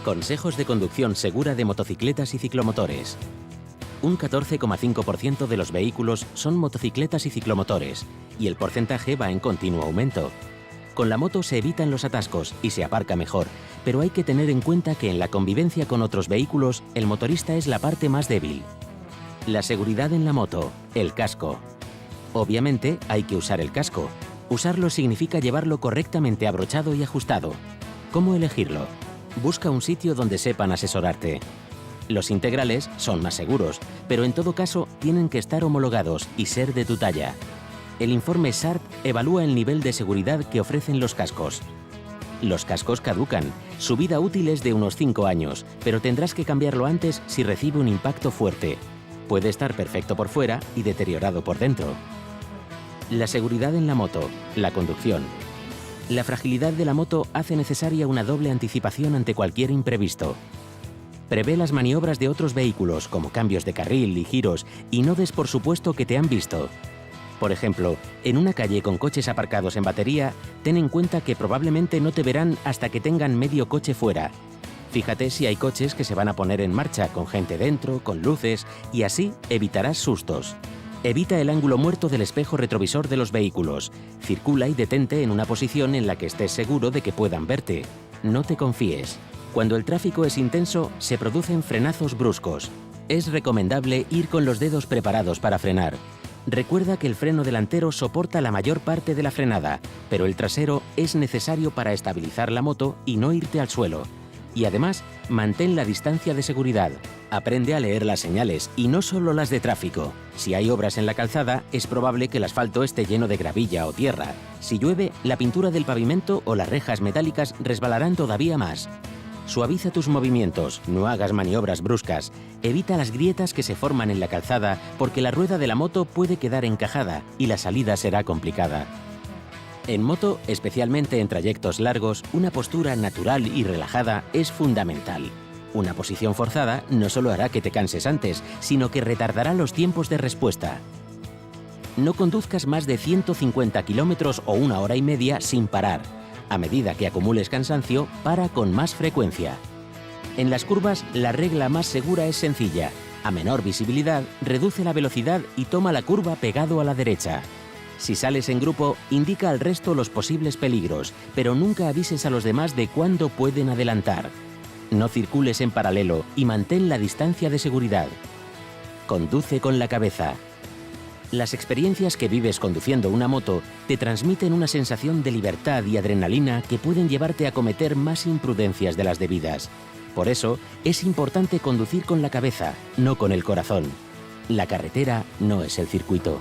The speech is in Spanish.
Consejos de conducción segura de motocicletas y ciclomotores. Un 14,5% de los vehículos son motocicletas y ciclomotores, y el porcentaje va en continuo aumento. Con la moto se evitan los atascos y se aparca mejor, pero hay que tener en cuenta que en la convivencia con otros vehículos, el motorista es la parte más débil. La seguridad en la moto, el casco. Obviamente hay que usar el casco. Usarlo significa llevarlo correctamente abrochado y ajustado. ¿Cómo elegirlo? Busca un sitio donde sepan asesorarte. Los integrales son más seguros, pero en todo caso tienen que estar homologados y ser de tu talla. El informe SARP evalúa el nivel de seguridad que ofrecen los cascos. Los cascos caducan. Su vida útil es de unos 5 años, pero tendrás que cambiarlo antes si recibe un impacto fuerte. Puede estar perfecto por fuera y deteriorado por dentro. La seguridad en la moto, la conducción. La fragilidad de la moto hace necesaria una doble anticipación ante cualquier imprevisto. Prevé las maniobras de otros vehículos, como cambios de carril y giros, y no des por supuesto que te han visto. Por ejemplo, en una calle con coches aparcados en batería, ten en cuenta que probablemente no te verán hasta que tengan medio coche fuera. Fíjate si hay coches que se van a poner en marcha con gente dentro, con luces, y así evitarás sustos. Evita el ángulo muerto del espejo retrovisor de los vehículos. Circula y detente en una posición en la que estés seguro de que puedan verte. No te confíes. Cuando el tráfico es intenso, se producen frenazos bruscos. Es recomendable ir con los dedos preparados para frenar. Recuerda que el freno delantero soporta la mayor parte de la frenada, pero el trasero es necesario para estabilizar la moto y no irte al suelo. Y además, mantén la distancia de seguridad. Aprende a leer las señales y no solo las de tráfico. Si hay obras en la calzada, es probable que el asfalto esté lleno de gravilla o tierra. Si llueve, la pintura del pavimento o las rejas metálicas resbalarán todavía más. Suaviza tus movimientos, no hagas maniobras bruscas. Evita las grietas que se forman en la calzada porque la rueda de la moto puede quedar encajada y la salida será complicada. En moto, especialmente en trayectos largos, una postura natural y relajada es fundamental. Una posición forzada no solo hará que te canses antes, sino que retardará los tiempos de respuesta. No conduzcas más de 150 kilómetros o 1 hora y media sin parar. A medida que acumules cansancio, para con más frecuencia. En las curvas, la regla más segura es sencilla. A menor visibilidad, reduce la velocidad y toma la curva pegado a la derecha. Si sales en grupo, indica al resto los posibles peligros, pero nunca avises a los demás de cuándo pueden adelantar. No circules en paralelo y mantén la distancia de seguridad. Conduce con la cabeza. Las experiencias que vives conduciendo una moto te transmiten una sensación de libertad y adrenalina que pueden llevarte a cometer más imprudencias de las debidas. Por eso, es importante conducir con la cabeza, no con el corazón. La carretera no es el circuito.